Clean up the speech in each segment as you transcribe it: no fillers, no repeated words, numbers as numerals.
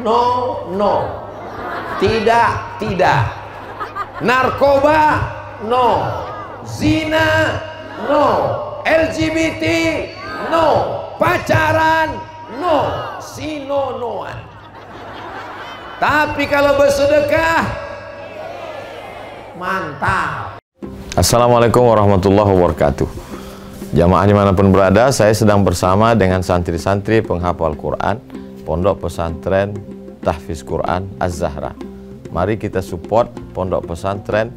No, no. Tidak, tidak. Narkoba, no. Zina, no. LGBT, no. Pacaran, no. Sinonoan. Tapi kalau bersedekah, mantap. Assalamualaikum warahmatullahi wabarakatuh. Jamaah dimanapun berada, saya sedang bersama dengan santri-santri penghafal Quran Pondok Pesantren Tahfiz Quran Az-Zahra. Mari kita support Pondok Pesantren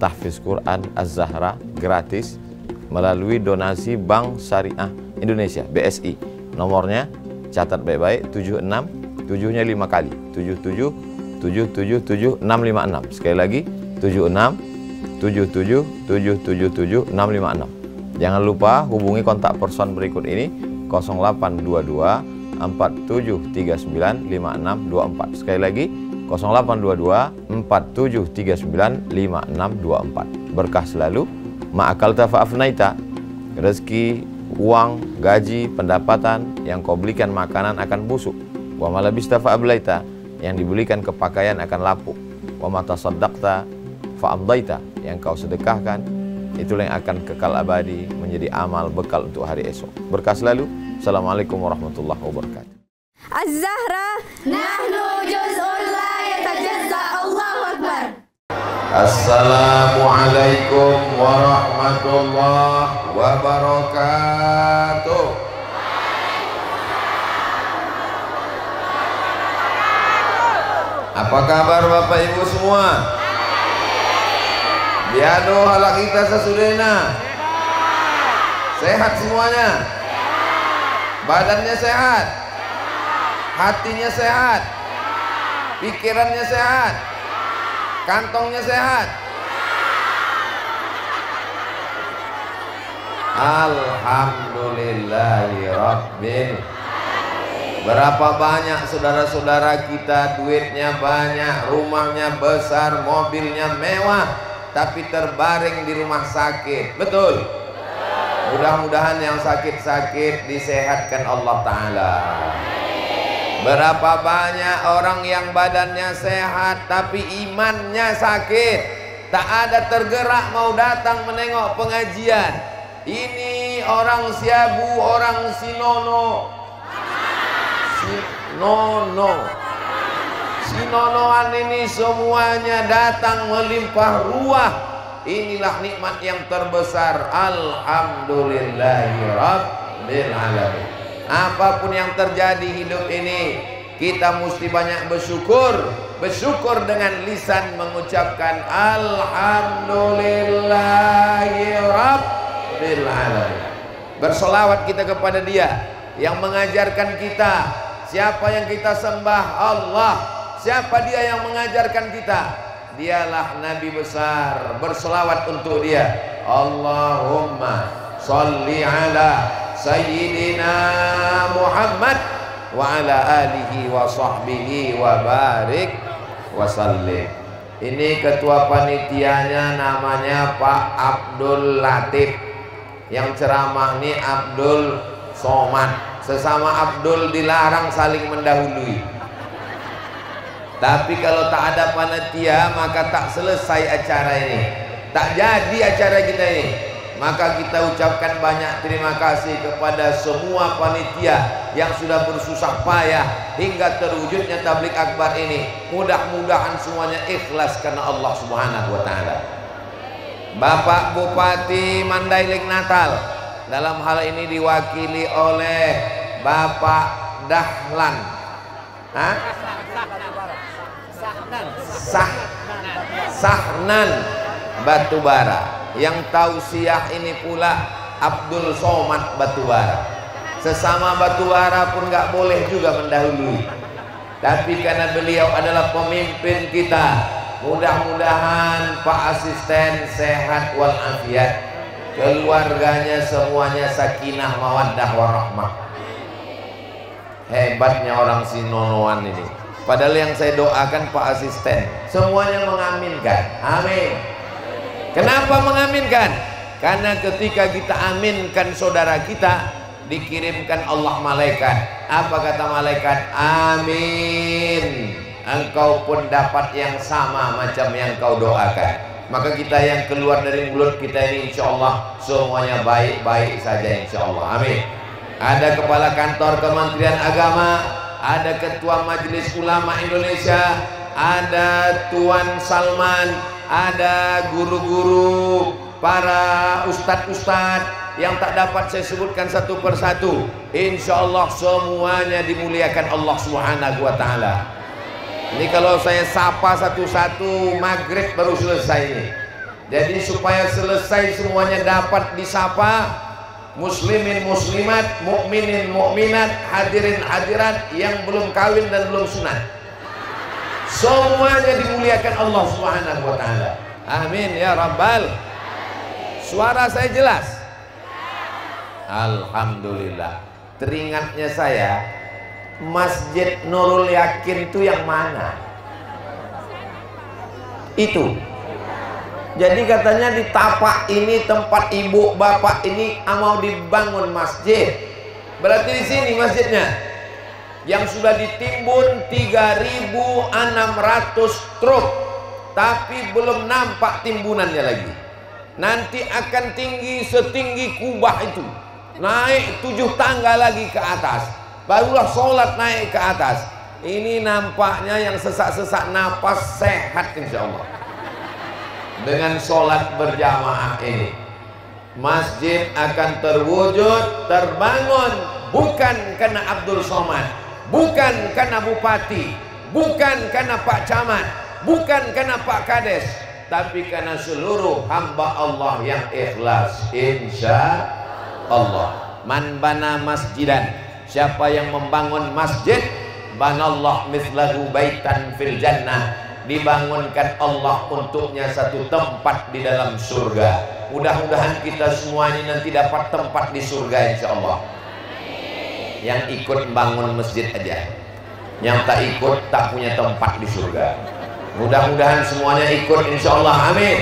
Tahfiz Quran Az-Zahra gratis melalui donasi Bank Syariah Indonesia (BSI). Nomornya catat baik-baik, 76 7-nya 5 kali, 77 777 656. Sekali lagi, 76 77 777 656. Jangan lupa hubungi kontak person berikut ini, 0822 4739 5624. Sekali lagi, 0822 4739 5624. Berkah selalu, ma'akalta fa'afnaita. Rezeki, uang, gaji, pendapatan yang kau belikan makanan akan busuk. Wa malabista fa'ablaita, yang dibelikan kepakaian akan lapuk. Wa matasaddaqta fa'amdaita, yang kau sedekahkan itulah yang akan kekal abadi menjadi amal bekal untuk hari esok. Berkah selalu. Assalamualaikum warahmatullahi wabarakatuh. Az-Zahra, nahnu juz'un la yatajazza. Allahu Akbar. Assalamualaikum warahmatullahi wabarakatuh. Apa kabar Bapak Ibu semua? Biado halak kita sesudahnya. Sehat semuanya. Badannya sehat. Hatinya sehat. Pikirannya sehat. Kantongnya sehat. Alhamdulillahirabbil. Berapa banyak saudara-saudara kita duitnya banyak, rumahnya besar, mobilnya mewah, tapi terbaring di rumah sakit. Betul? Mudah-mudahan yang sakit-sakit disehatkan Allah Ta'ala. Berapa banyak orang yang badannya sehat tapi imannya sakit, tak ada tergerak mau datang menengok pengajian. Ini orang Siabu, orang Sinono. Sinonoan ini semuanya datang melimpah ruah. Inilah nikmat yang terbesar. Alhamdulillahirabbil alamin. Apapun yang terjadi hidup ini, kita mesti banyak bersyukur. Bersyukur dengan lisan mengucapkan Alhamdulillahirabbil alamin. Bersolawat kita kepada Dia yang mengajarkan kita. Siapa yang kita sembah? Allah. Siapa Dia yang mengajarkan kita? Dialah Nabi besar. Berselawat untuk Dia. Allahumma salli ala Sayyidina Muhammad wa ala alihi wa sahbihi wa barik wa sallim. Ini ketua panitianya namanya Pak Abdul Latif. Yang ceramah ini Abdul Somad. Sesama Abdul dilarang saling mendahului. Tapi kalau tak ada panitia maka tak selesai acara ini, tak jadi acara kita ini. Maka kita ucapkan banyak terima kasih kepada semua panitia yang sudah bersusah payah hingga terwujudnya tabligh akbar ini. Mudah-mudahan semuanya ikhlas karena Allah Subhanahu wa Ta'ala. Bapak Bupati Mandailing Natal dalam hal ini diwakili oleh Bapak Dahlan Sahnan Batubara. Yang tausiah ini pula Abdul Somad Batubara. Sesama Batubara pun nggak boleh juga mendahului. Tapi karena beliau adalah pemimpin kita, mudah-mudahan Pak Asisten sehat walafiat, keluarganya semuanya sakinah mawaddah warahmah. Hebatnya orang Sinonoan ini. Padahal yang saya doakan Pak Asisten semuanya mengaminkan. Amin. Kenapa mengaminkan? Karena ketika kita aminkan saudara kita, dikirimkan Allah malaikat. Apa kata malaikat? Amin. Engkau pun dapat yang sama macam yang kau doakan. Maka kita yang keluar dari mulut kita ini insya Allah semuanya baik-baik saja insya Allah. Amin. Ada kepala kantor Kementerian Agama, ada ketua Majelis Ulama Indonesia, ada Tuan Salman, ada guru-guru, para ustadz-ustadz yang tak dapat saya sebutkan satu persatu. Insya Allah semuanya dimuliakan Allah Subhanahu wa Ta'ala. Ini kalau saya sapa satu-satu maghrib baru selesai ini. Jadi supaya selesai semuanya dapat disapa, muslimin muslimat, mukminin mukminat, hadirin hadirat yang belum kawin dan belum sunat, semuanya dimuliakan Allah Subhanahu wa Ta'ala. Amin ya rabbal. Suara saya jelas? Alhamdulillah. Teringatnya saya, Masjid Nurul Yakin itu yang mana? Itu. Jadi katanya di tapak ini tempat ibu bapak ini mau dibangun masjid. Berarti di sini masjidnya yang sudah ditimbun 3.600 truk, tapi belum nampak timbunannya lagi. Nanti akan tinggi setinggi Kubah itu, naik 7 tangga lagi ke atas, barulah sholat naik ke atas. Ini nampaknya yang sesak-sesak napas sehat insya Allah dengan sholat berjamaah ini. Masjid akan terwujud, terbangun, bukan karena Abdul Somad, bukan karena Bupati, bukan karena Pak Camat, bukan karena Pak Kades, tapi karena seluruh hamba Allah yang ikhlas insya Allah. Man bana masjidan, siapa yang membangun masjid, banallah mislahu baitan fil jannah, dibangunkan Allah untuknya satu tempat di dalam surga. Mudah-mudahan kita semua ini nanti dapat tempat di surga insya Allah. Yang ikut membangun masjid aja, yang tak ikut tak punya tempat di surga. Mudah-mudahan semuanya ikut insya Allah. Amin.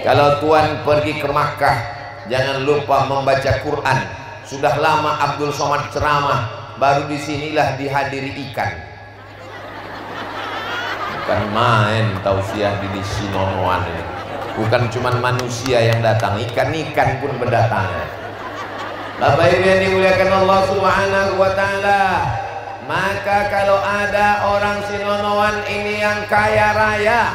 Kalau Tuan pergi ke Makkah, jangan lupa membaca Quran. Sudah lama Abdul Somad ceramah, baru disinilah dihadiri ikan. Bukan main tausiah di Sinonoan ini. Bukan cuma manusia yang datang, ikan-ikan pun berdatangan. Bapak Ibu yang dimuliakan Allah Subhanahu wa Ta'ala, maka kalau ada orang Sinonoan ini yang kaya raya,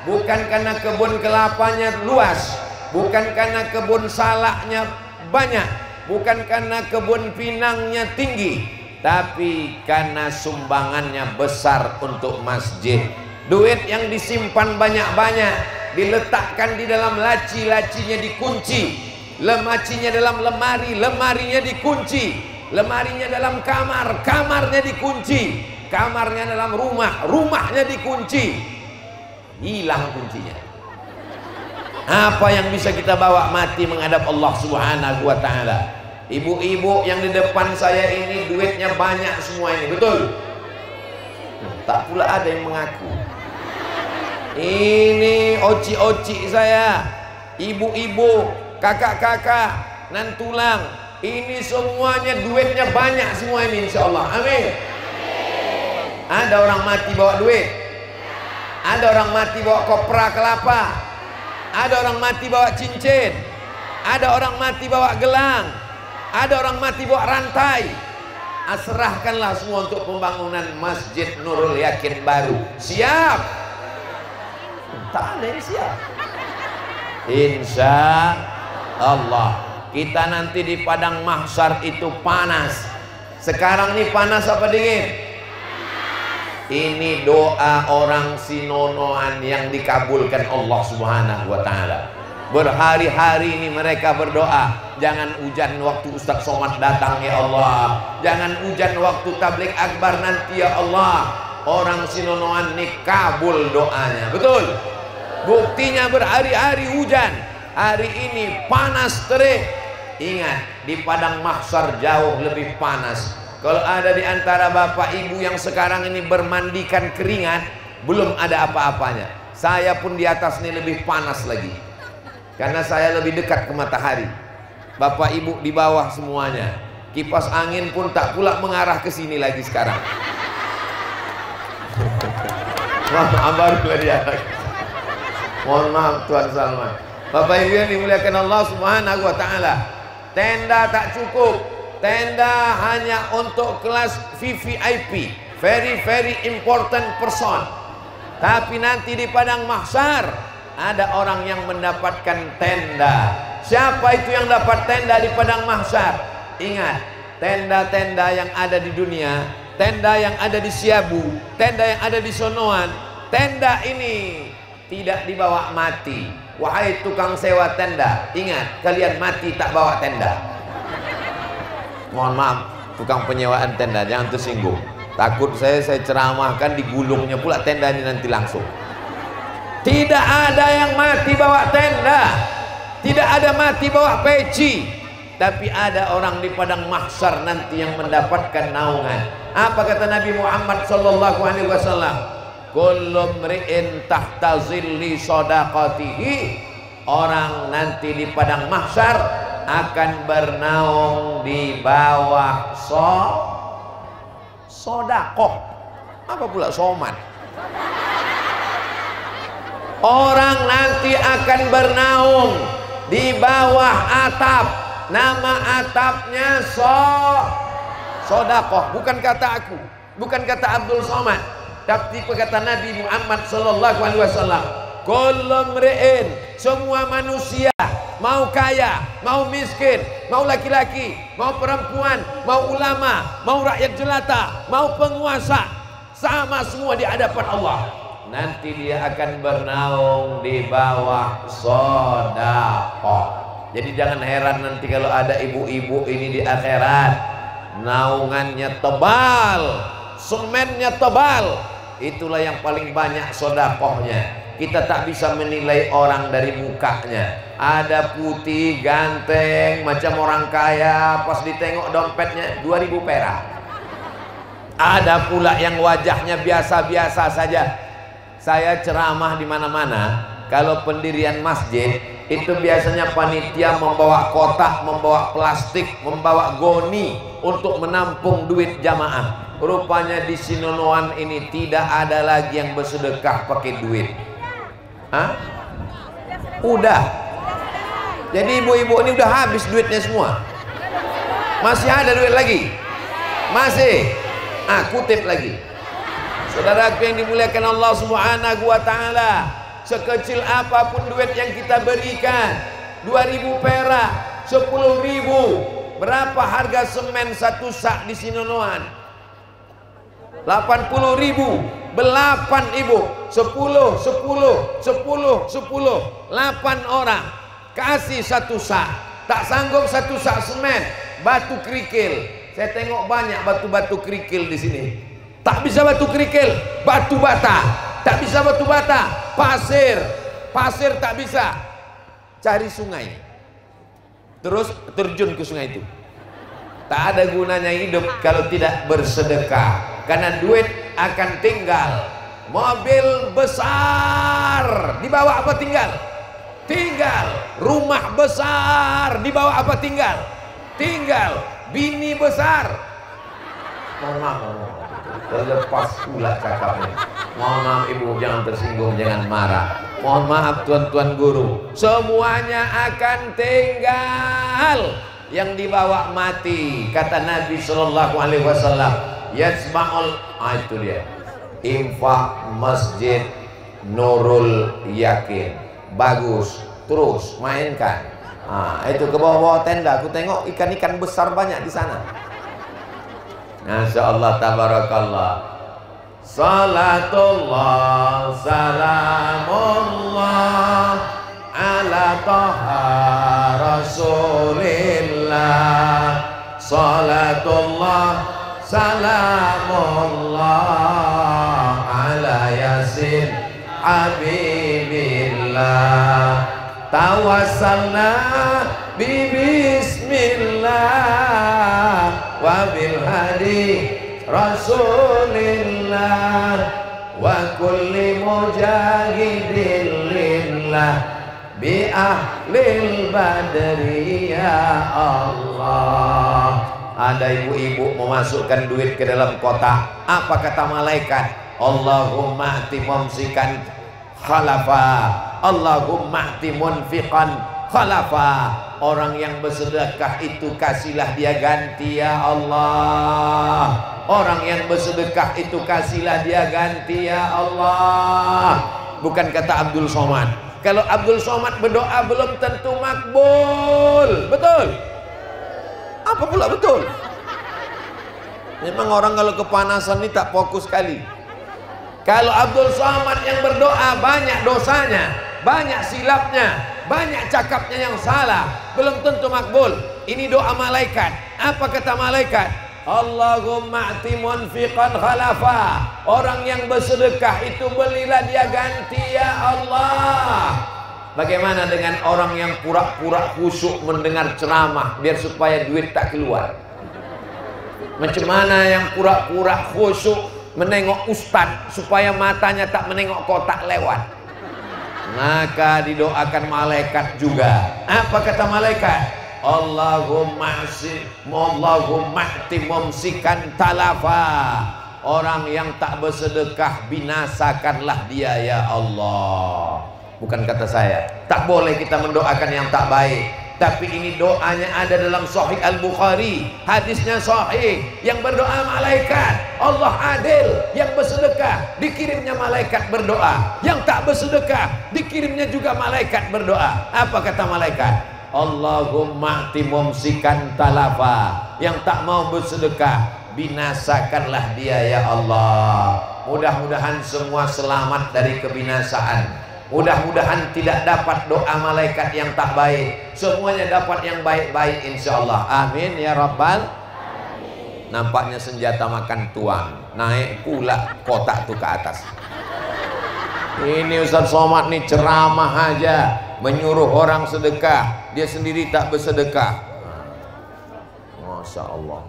bukan karena kebun kelapanya luas, bukan karena kebun salaknya banyak, bukan karena kebun pinangnya tinggi, tapi karena sumbangannya besar untuk masjid. Duit yang disimpan banyak-banyak diletakkan di dalam laci, lacinya dikunci, lemacinya dalam lemari, lemarinya dikunci, lemarinya dalam kamar, kamarnya dikunci, kamarnya dalam rumah, rumahnya dikunci, hilang kuncinya. Apa yang bisa kita bawa mati menghadap Allah Subhanahu wa Ta'ala? Ibu-ibu yang di depan saya ini duitnya banyak semua ini, betul? Tak pula ada yang mengaku. Ini oci-oci saya, ibu-ibu, kakak-kakak, nan tulang, ini semuanya duitnya banyak semua ini insya Allah. Amin. Ada orang mati bawa duit, ada orang mati bawa kopra kelapa, ada orang mati bawa cincin, ada orang mati bawa gelang, ada orang mati bawa rantai. Serahkanlah semua untuk pembangunan Masjid Nurul Yakin baru. Siap? Tak ada yang siap. Insya Allah kita nanti di padang mahsyar itu panas. Sekarang ini panas apa dingin? Ini doa orang Sinonoan yang dikabulkan Allah Subhanahu wa Ta'ala. Berhari-hari ini mereka berdoa, jangan hujan waktu Ustaz Somad datang ya Allah, jangan hujan waktu tabligh akbar nanti ya Allah. Orang Sinonoan ini kabul doanya, betul? Buktinya berhari-hari hujan, hari ini panas terik. Ingat, di padang mahsyar jauh lebih panas. Kalau ada di antara bapak ibu yang sekarang ini bermandikan keringat, belum ada apa-apanya. Saya pun di atas ini lebih panas lagi, karena saya lebih dekat ke matahari. Bapak ibu di bawah semuanya. kipas angin pun tak pula mengarah ke sini lagi sekarang. Mohon maaf Tuan Salman. Bapak Ibu yang dimuliakan Allah Subhanahu wa taala, tenda tak cukup. Tenda hanya untuk kelas VVIP, very important person. Tapi nanti di padang mahsyar ada orang yang mendapatkan tenda. Siapa itu yang dapat tenda di padang mahsyar? Ingat, tenda-tenda yang ada di dunia, tenda yang ada di Siabu, tenda yang ada di Sonoan, tenda ini tidak dibawa mati. Wahai tukang sewa tenda, ingat, kalian mati tak bawa tenda. Mohon maaf, tukang penyewaan tenda, jangan tersinggung. Takut saya ceramahkan digulungnya pula tendanya nanti langsung. Tidak ada yang mati bawa tenda, tidak ada mati bawa peci, tapi ada orang di padang mahsyar nanti yang mendapatkan naungan. Apa kata Nabi Muhammad sallallahu alaihi wasallam? Kullu mri'in tahta zilli shadaqatihi. Orang nanti di padang mahsyar akan bernaung di bawah sodakoh. Apa pula soman? Orang nanti akan bernaung di bawah atap. Nama atapnya sodakoh. Bukan kata aku, bukan kata Abdul Somad, tapi kata Nabi Muhammad sallallahu alaihi wasallam. Kullu mri'in, semua manusia, mau kaya, mau miskin, mau laki-laki, mau perempuan, mau ulama, mau rakyat jelata, mau penguasa, sama semua di hadapan Allah. Nanti dia akan bernaung di bawah sedekah. Jadi jangan heran nanti kalau ada ibu-ibu ini di akhirat, naungannya tebal, semennya tebal. Itulah yang paling banyak sedekahnya. Kita tak bisa menilai orang dari mukanya. Ada putih, ganteng, macam orang kaya, pas ditengok dompetnya 2000 perak. Ada pula yang wajahnya biasa-biasa saja. Saya ceramah di mana-mana, kalau pendirian masjid itu biasanya panitia membawa kotak, membawa plastik, membawa goni untuk menampung duit jamaah. Rupanya di Sinonoan ini tidak ada lagi yang bersedekah pakai duit. Hah? Udah. Jadi ibu-ibu ini udah habis duitnya semua. Masih ada duit lagi? Masih. Kutip lagi. Saudaraku yang dimuliakan Allah Subhanahu wa taala, sekecil apapun duit yang kita berikan, 2000 perak, 10.000, berapa harga semen satu sak di Sinonoan? 80.000. 8 ibu, 10, 8 orang kasih satu sak. Tak sanggup satu sak semen, batu kerikil. Saya tengok banyak batu-batu kerikil di sini. Tak bisa batu kerikil, batu bata. Tak bisa batu bata, pasir. Pasir tak bisa. Cari sungai, terus terjun ke sungai itu. Tak ada gunanya hidup kalau tidak bersedekah. Karena duit akan tinggal. Mobil besar dibawa apa tinggal? Tinggal. Rumah besar dibawa apa tinggal? Tinggal. Bini besar. Mohon maaf, terlepas pula cakapnya. Mohon maaf ibu, jangan tersinggung, jangan marah. Mohon maaf tuan-tuan guru, semuanya akan tinggal. Yang dibawa mati. Kata Nabi sallallahu alaihi wasallam, yasma'ul, itu dia, infak masjid Nurul Yakin. Bagus, terus mainkan. Itu ke bawah-bawah tenda, aku tengok ikan-ikan besar banyak di sana. Masya Allah, tabarakallah. Salatullah, salamullah ala taha rasulillah. Salatullah, salamullah ala yasin habibillah. Tawassalna bi bismillah wa bil hadi rasulillah wa kulli mujahidin lillah bi ahlil badri ya Allah. Ada ibu-ibu memasukkan duit ke dalam kotak. Apa kata malaikat? Allahumma ati mumsikan khalafa, Allahumma ati munfiqan khalafa. Orang yang bersedekah itu kasihlah dia ganti ya Allah. Orang yang bersedekah itu kasihlah dia ganti ya Allah. Bukan kata Abdul Somad. Kalau Abdul Somad berdoa belum tentu makbul. Betul? Apa pula betul? Memang orang kalau kepanasan ini tak fokus sekali. Kalau Abdul Somad yang berdoa banyak dosanya, banyak silapnya, banyak cakapnya yang salah, belum tentu makbul. Ini doa malaikat. Apa kata malaikat? Allahumma ati munfiqan khalafa. Orang yang bersedekah itu belilah dia ganti ya Allah. Bagaimana dengan orang yang pura-pura khusyuk mendengar ceramah biar supaya duit tak keluar? Macam mana yang pura-pura khusyuk menengok ustaz supaya matanya tak menengok kotak lewat? Maka didoakan malaikat juga. Apa kata malaikat? Allahumma mumsikan talafa. Orang yang tak bersedekah binasakanlah dia ya Allah. Bukan kata saya. Tak boleh kita mendoakan yang tak baik. Tapi ini doanya ada dalam Sahih Al-Bukhari. Hadisnya sahih. Yang berdoa malaikat. Allah adil. Yang bersedekah dikirimnya malaikat berdoa. Yang tak bersedekah dikirimnya juga malaikat berdoa. Apa kata malaikat? Allahumma timumsikan talafa. Yang tak mau bersedekah binasakanlah dia ya Allah. Mudah-mudahan semua selamat dari kebinasaan. Mudah-mudahan tidak dapat doa malaikat yang tak baik. Semuanya dapat yang baik-baik insyaallah. Amin ya rabbal. Nampaknya senjata makan tuan. Naik pula kotak tuh ke atas. Ini Ustaz Somad nih ceramah aja, menyuruh orang sedekah, dia sendiri tak bersedekah. Masya Allah.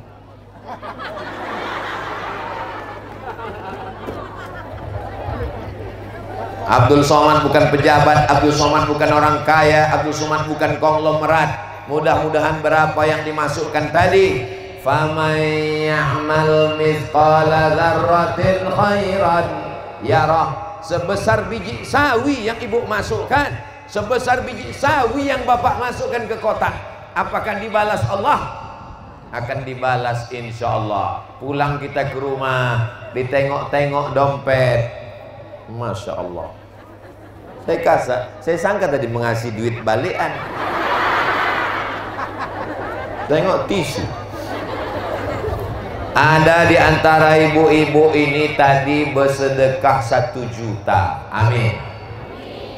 Abdul Somad bukan pejabat, Abdul Somad bukan orang kaya, Abdul Somad bukan konglomerat. Mudah-mudahan berapa yang dimasukkan tadi? Faman ya'mal mithqala dzarratin khairan yarah. Sebesar biji sawi yang ibu masukkan, sebesar biji sawi yang bapak masukkan ke kotak, apakah dibalas Allah? Akan dibalas insya Allah. Pulang kita ke rumah, ditengok-tengok dompet. Masya Allah. Saya sangka tadi mengasih duit balikan. Tengok tisu. Ada di antara ibu-ibu ini tadi bersedekah 1 juta. Amin.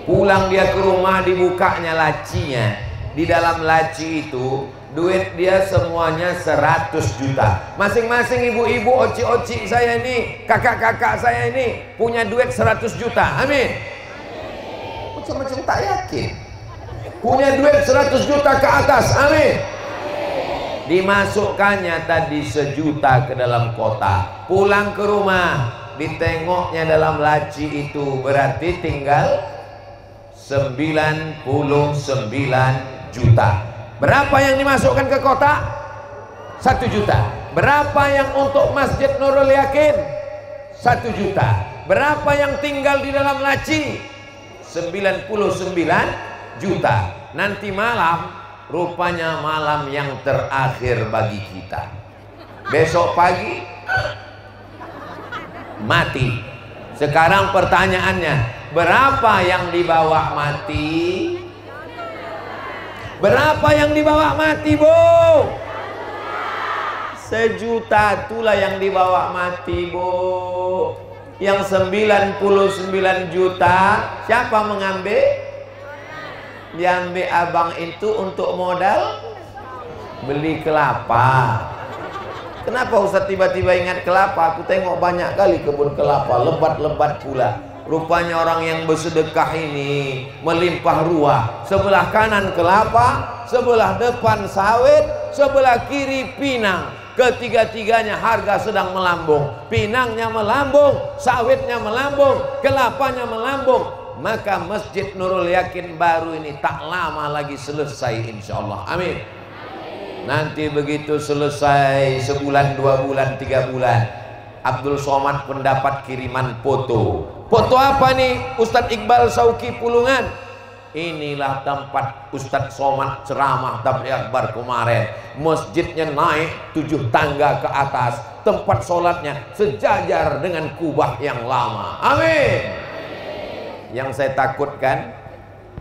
Pulang dia ke rumah, dibukanya lacinya. Di dalam laci itu duit dia semuanya 100 juta. Masing-masing ibu-ibu, oci-oci saya ini, kakak-kakak saya ini punya duit 100 juta. Amin. Macam-macam tak yakin. Punya duit 100 juta ke atas. Amin. Dimasukkannya tadi 1 juta ke dalam kotak. Pulang ke rumah, ditengoknya dalam laci itu, berarti tinggal 99 juta. Berapa yang dimasukkan ke kotak? 1 juta. Berapa yang untuk Masjid Nurul Yakin? 1 juta. Berapa yang tinggal di dalam laci? 99 juta. Nanti malam, rupanya malam yang terakhir bagi kita. Besok pagi mati. Sekarang pertanyaannya, berapa yang dibawa mati? Berapa yang dibawa mati, Bu? 1 juta itulah yang dibawa mati, Bu. Yang 99 juta siapa mengambil? Diambil abang itu untuk modal beli kelapa. Kenapa Ustaz tiba-tiba ingat kelapa? Aku tengok banyak kali kebun kelapa, lebat-lebat pula. Rupanya orang yang bersedekah ini melimpah ruah. Sebelah kanan kelapa, sebelah depan sawit, sebelah kiri pinang. Ketiga-tiganya harga sedang melambung. Pinangnya melambung, sawitnya melambung, kelapanya melambung. Maka Masjid Nurul Yakin baru ini tak lama lagi selesai insya Allah. Amin. Nanti begitu selesai sebulan, 2 bulan, 3 bulan, Abdul Somad mendapat kiriman foto. Foto apa nih Ustadz Iqbal Sauki Pulungan? Inilah tempat Ustadz Somad ceramah tabligh akbar kemarin. Masjidnya naik 7 tangga ke atas, tempat sholatnya sejajar dengan kubah yang lama. Amin. Yang saya takutkan,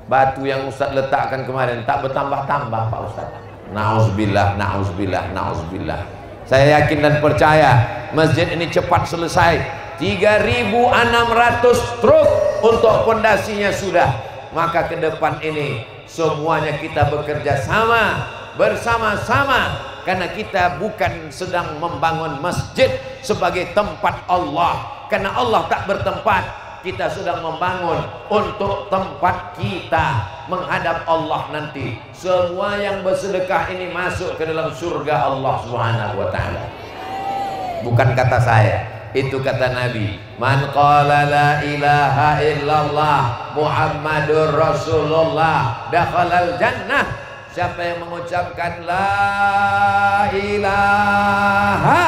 batu yang Ustadz letakkan kemarin tak bertambah-tambah Pak Ustadz. Nauzubillah, nauzubillah, nauzubillah. Saya yakin dan percaya masjid ini cepat selesai. 3.600 truk untuk pondasinya sudah. Maka ke depan ini semuanya kita bekerja sama, bersama-sama, karena kita bukan sedang membangun masjid sebagai tempat Allah, karena Allah tak bertempat. Kita sedang membangun untuk tempat kita menghadap Allah nanti. Semua yang bersedekah ini masuk ke dalam surga Allah Subhanahu wa taala. Bukan kata saya, itu kata Nabi. Man qala la ilaha illallah Muhammadur Rasulullah dakhalal jannah. Siapa yang mengucapkan la ilaha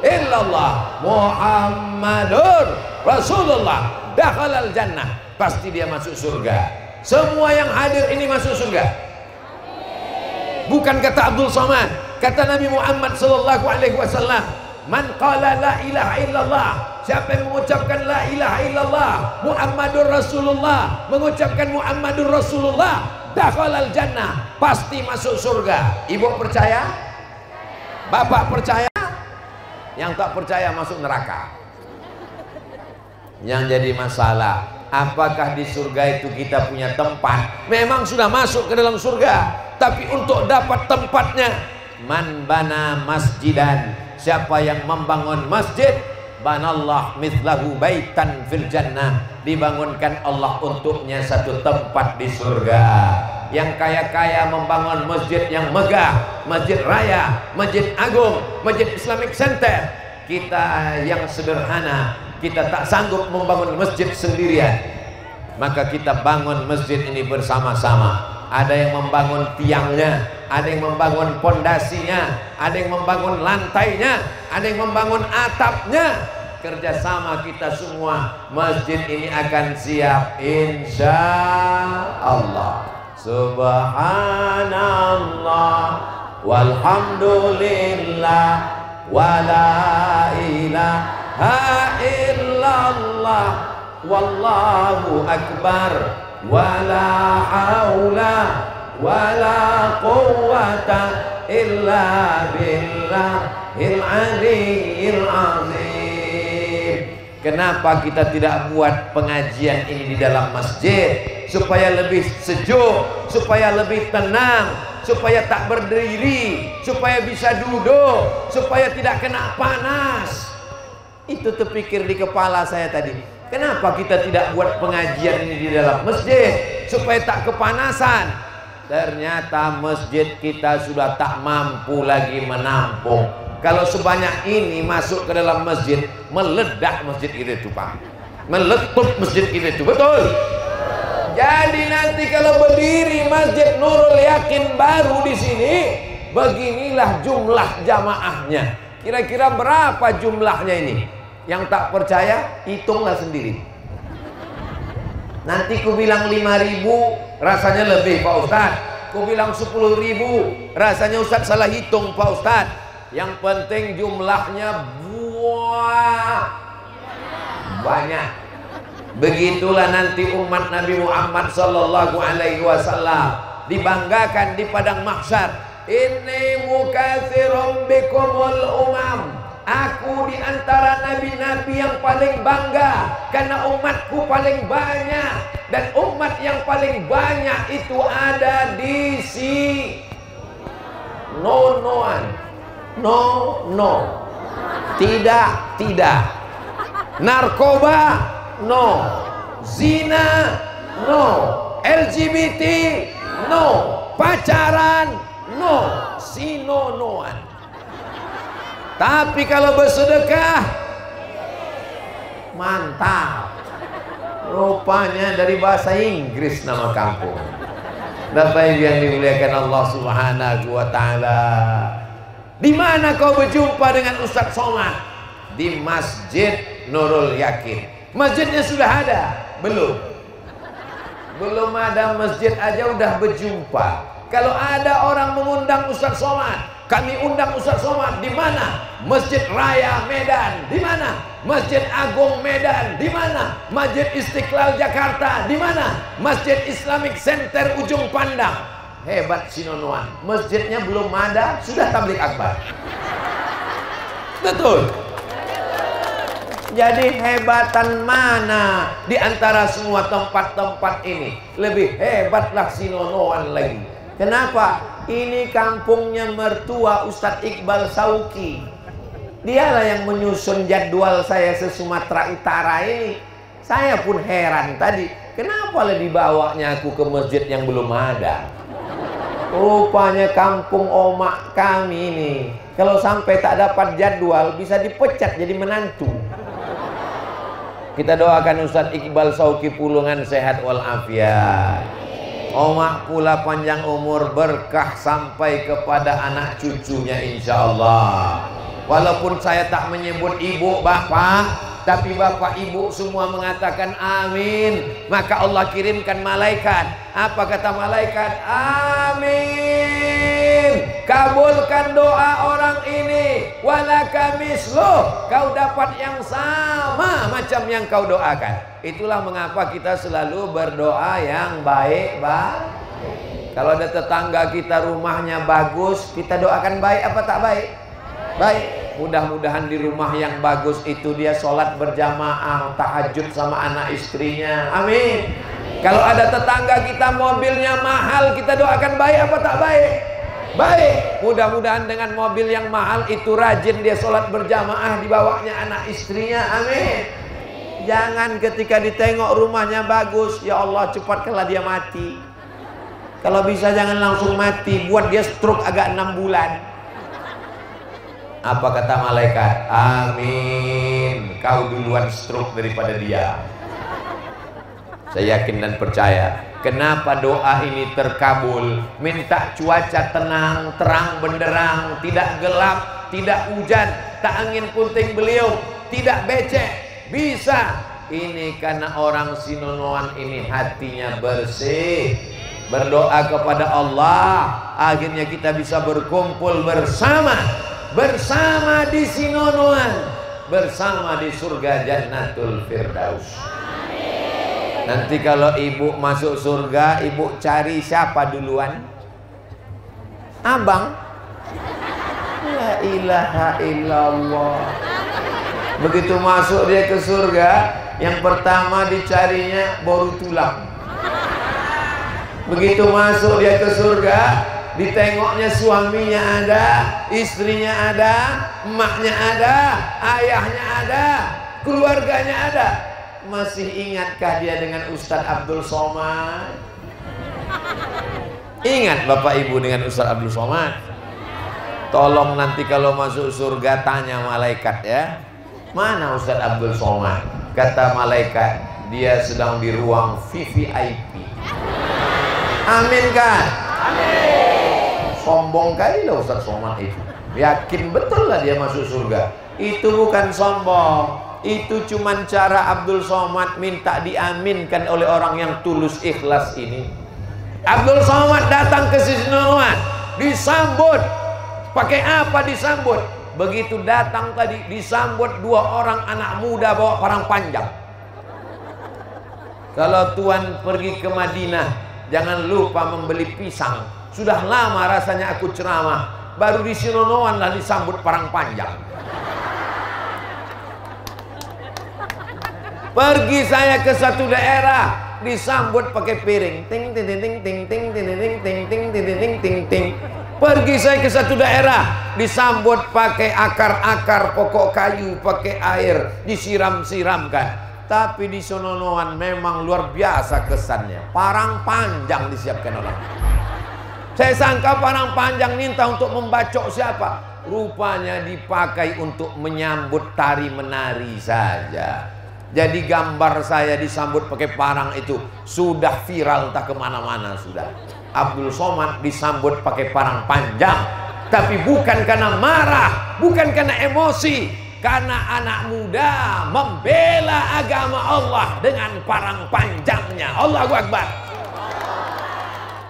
illallah Muhammadur Rasulullah dakhalal jannah, pasti dia masuk surga. Semua yang hadir ini masuk surga. Bukan kata Abdul Somad, kata Nabi Muhammad sallallahu alaihi wasallam, man qala la ilaha illallah, siapa yang mengucapkan la ilaha illallah Muhammadur Rasulullah, mengucapkan Muhammadur Rasulullah, dakhalal jannah, pasti masuk surga. Ibu percaya? Bapak percaya? Yang tak percaya masuk neraka. Yang jadi masalah, apakah di surga itu kita punya tempat? Memang sudah masuk ke dalam surga, tapi untuk dapat tempatnya, man bana masjidan, siapa yang membangun masjid, banallah mithlahu baitan fil jannah, dibangunkan Allah untuknya satu tempat di surga. Yang kaya-kaya membangun masjid yang megah, masjid raya, masjid agung, masjid Islamic Center. Kita yang sederhana, kita tak sanggup membangun masjid sendirian, maka kita bangun masjid ini bersama-sama. Ada yang membangun tiangnya, ada yang membangun pondasinya, ada yang membangun lantainya, ada yang membangun atapnya. Kerjasama kita semua, masjid ini akan siap insya Allah. Subhanallah walhamdulillah wala ilaha illallah wallahu akbar wala haula wala quwwata illa billahil aliyyil azim. Kenapa kita tidak buat pengajian ini di dalam masjid? Supaya lebih sejuk, supaya lebih tenang, supaya tak berdiri, supaya bisa duduk, supaya tidak kena panas. Itu terpikir di kepala saya tadi. Kenapa kita tidak buat pengajian ini di dalam masjid supaya tak kepanasan? Ternyata masjid kita sudah tak mampu lagi menampung. Kalau sebanyak ini masuk ke dalam masjid, meledak masjid itu Pak, meletup masjid itu, betul? Jadi nanti kalau berdiri Masjid Nurul Yakin baru di sini, beginilah jumlah jamaahnya. Kira-kira berapa jumlahnya ini? Yang tak percaya, hitunglah sendiri. Nanti ku bilang 5.000, rasanya lebih Pak Ustadz. Ku bilang 10.000, rasanya Ustadz salah hitung Pak Ustadz. Yang penting jumlahnya banyak. Begitulah nanti umat Nabi Muhammad sallallahu alaihi wasallam dibanggakan di padang mahsyar. Inni mukatsirum bikumul umam. Aku di antara nabi-nabi yang paling bangga karena umatku paling banyak, dan umat yang paling banyak itu ada di no-noan. No. Tidak. Narkoba no, zina no, LGBT no, pacaran no, sino-noan. Tapi kalau bersedekah mantap. Rupanya dari bahasa Inggris nama kampung. Bapak Ibu yang dimuliakan Allah Subhanahu wa taala. Di mana kau berjumpa dengan Ustaz Somad? Di Masjid Nurul Yakin. Masjidnya sudah ada? Belum. Belum ada masjid aja udah berjumpa. Kalau ada orang mengundang Ustaz Somad, kami undang Ustaz Somad. Di mana? Masjid Raya Medan. Di mana? Masjid Agung Medan. Di mana? Masjid Istiqlal Jakarta. Di mana? Masjid Islamic Center Ujung Pandang. Hebat Sinonoan. Masjidnya belum ada, sudah tabligh akbar. Betul. Jadi hebatan mana di antara semua tempat-tempat ini? Lebih hebatlah Sinonoan lagi. Kenapa? Ini kampungnya mertua Ustadz Iqbal Sauki. Dialah yang menyusun jadwal saya se-Sumatera Utara ini. Saya pun heran tadi, kenapa lah dibawanya aku ke masjid yang belum ada? Rupanya kampung omak kami ini, kalau sampai tak dapat jadwal bisa dipecat jadi menantu. Kita doakan Ustadz Iqbal Sauki Pulungan sehat walafiat. Omak pula panjang umur, berkah sampai kepada anak cucunya insya Allah. Walaupun saya tak menyebut ibu bapak, tapi bapak ibu semua mengatakan amin. Maka Allah kirimkan malaikat. Apa kata malaikat? Amin. Kabulkan doa orang ini. Walaka misluh. Kau dapat yang sama macam yang kau doakan. Itulah mengapa kita selalu berdoa yang baik-baik. Kalau ada tetangga kita rumahnya bagus, kita doakan baik apa tak baik? Baik. Mudah-mudahan di rumah yang bagus itu dia sholat berjamaah, tahajud sama anak istrinya. Amin. Kalau ada tetangga kita mobilnya mahal, kita doakan baik apa tak baik? Baik. Mudah-mudahan dengan mobil yang mahal itu rajin dia sholat berjamaah, dibawanya anak istrinya. Amin. Jangan ketika ditengok rumahnya bagus, ya Allah cepatkanlah dia mati. Kalau bisa jangan langsung mati, buat dia stroke agak 6 bulan. Apa kata malaikat? Amin. Kau duluan stroke daripada dia. Saya yakin dan percaya. Kenapa doa ini terkabul? Minta cuaca tenang, terang benderang, tidak gelap, tidak hujan, tak angin puting beliung, tidak becek. Bisa. Ini karena orang Sinonoan ini hatinya bersih, berdoa kepada Allah. Akhirnya kita bisa berkumpul bersama di Sinonoan, bersama di surga Jannatul Firdaus. Nanti kalau ibu masuk surga, ibu cari siapa duluan? Abang. La ilaha illallah. Begitu masuk dia ke surga, yang pertama dicarinya boru tulang. Begitu masuk dia ke surga, ditengoknya suaminya ada, istrinya ada, emaknya ada, ayahnya ada, keluarganya ada. Masih ingatkah dia dengan Ustadz Abdul Somad? Ingat Bapak Ibu dengan Ustadz Abdul Somad? Tolong nanti kalau masuk surga tanya malaikat ya, mana Ustadz Abdul Somad? Kata malaikat, dia sedang di ruang VVIP. Amin kan? Amin. Sombong kali lah Ustadz Somad itu. Yakin betul lah dia masuk surga. Itu bukan sombong. Itu cuman cara Abdul Somad minta diaminkan oleh orang yang tulus ikhlas ini. Abdul Somad datang ke Sinonoan, disambut. Pakai apa disambut? Begitu datang tadi disambut 2 orang anak muda bawa parang panjang. Kalau tuan pergi ke Madinah, jangan lupa membeli pisang. Sudah lama rasanya aku ceramah, baru di Sinonoan lah disambut parang panjang. Pergi saya ke satu daerah, disambut pakai piring. Ting ting ting ting ting ting ting ting ting ting ting ting. Pergi saya ke satu daerah, disambut pakai akar-akar pokok kayu, pakai air, disiram-siramkan. Tapi di Sinonoan memang luar biasa kesannya. Parang panjang disiapkan orang. Saya sangka parang panjang minta untuk membacok siapa? Rupanya dipakai untuk menyambut tari menari saja. Jadi gambar saya disambut pakai parang itu sudah viral entah kemana-mana sudah. Abdul Somad disambut pakai parang panjang, tapi bukan karena marah, bukan karena emosi, karena anak muda membela agama Allah dengan parang panjangnya. Allahu Akbar.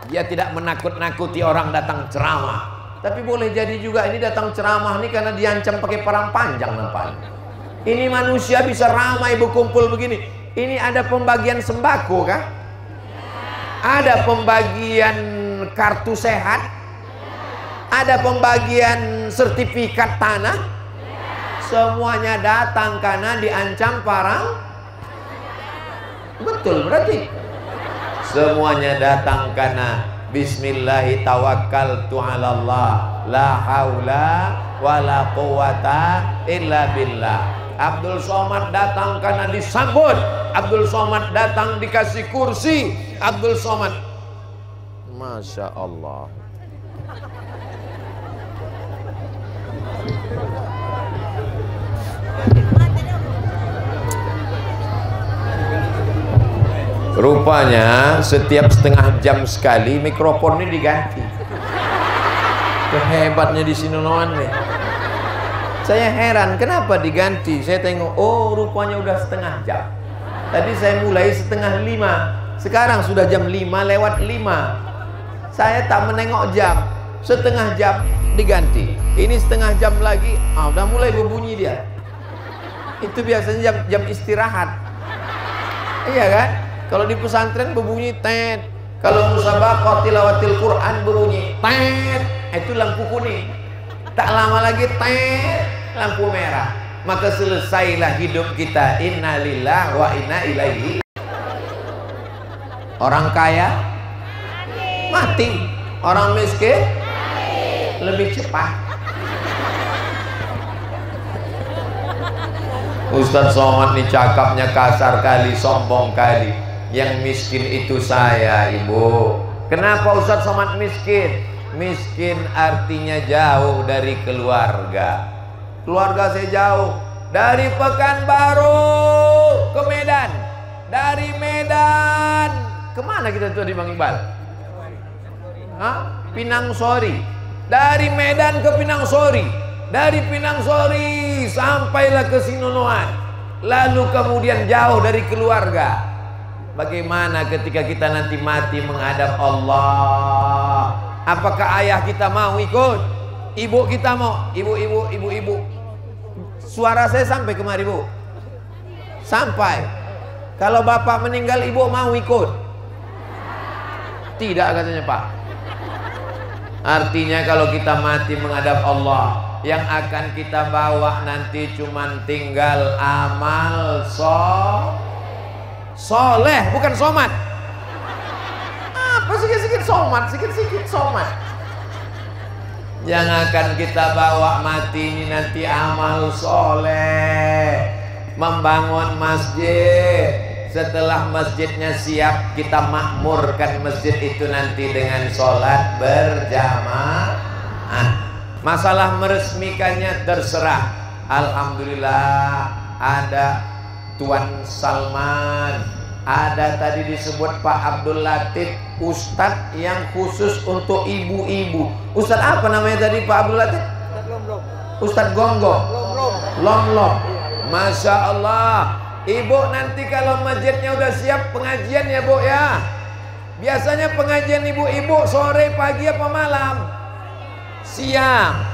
Dia tidak menakut-nakuti orang datang ceramah, tapi boleh jadi juga ini datang ceramah ini karena diancam pakai parang panjang nampaknya. Ini manusia bisa ramai berkumpul begini. Ini ada pembagian sembako kah? Ada pembagian kartu sehat? Ada pembagian sertifikat tanah? Semuanya datang karena diancam parang. Betul berarti. Semuanya datang karena bismillahi tawakkaltu 'alallah la haula wala quwata illa billah. Abdul Somad datang karena disambut. Abdul Somad datang dikasih kursi. Abdul Somad, Masya Allah. Rupanya setiap setengah jam sekali mikrofon ini diganti. Hebatnya di Sinonoan nih. Saya heran kenapa diganti. Saya tengok, oh rupanya udah setengah jam. Tadi saya mulai setengah 5, sekarang sudah jam 5:05. Saya tak menengok jam. Setengah jam diganti. Ini setengah jam lagi, udah mulai berbunyi dia. Itu biasanya jam istirahat. Iya kan? Kalau di pesantren berbunyi tet. Kalau musabaqah tilawatil Quran berbunyi tet. Itu lampu kuning. Tak lama lagi tet, lampu merah. Maka selesailah hidup kita. Innalillah wa inna ilaihi. Orang kaya mati, orang miskin lebih cepat. Ustadz Somad nih cakapnya kasar kali, sombong kali. Yang miskin itu saya, ibu. Kenapa Ustadz Somad miskin? Miskin artinya jauh dari keluarga. Keluarga saya jauh. Dari Pekanbaru ke Medan. Dari Medan kemana kita tuh di Bang Iqbal? Hah? Pinangsori. Dari Medan ke Pinangsori. Dari Pinangsori sampailah ke Sinonoan. Lalu kemudian jauh dari keluarga. Bagaimana ketika kita nanti mati menghadap Allah? Apakah ayah kita mau ikut? Ibu kita mau? Ibu. Suara saya sampai kemari, Bu? Sampai. Kalau bapak meninggal, ibu mau ikut? Tidak katanya, Pak. Artinya kalau kita mati menghadap Allah, yang akan kita bawa nanti cuman tinggal amal soleh, bukan somat. Apa sikit-sikit somat, sikit-sikit somat. Yang akan kita bawa mati ini nanti amal soleh. Membangun masjid. Setelah masjidnya siap, kita makmurkan masjid itu nanti dengan sholat berjamaah. Masalah meresmikannya terserah. Alhamdulillah ada Tuan Salman, ada tadi disebut Pak Abdul Latif, Ustadz yang khusus untuk ibu-ibu. Ustadz apa namanya tadi Pak Abdul Latif? Ustadz Gonggong. Lom. Masya Allah. Ibu nanti kalau masjidnya udah siap pengajian ya Bu ya. Biasanya pengajian ibu-ibu sore, pagi apa malam? Siang.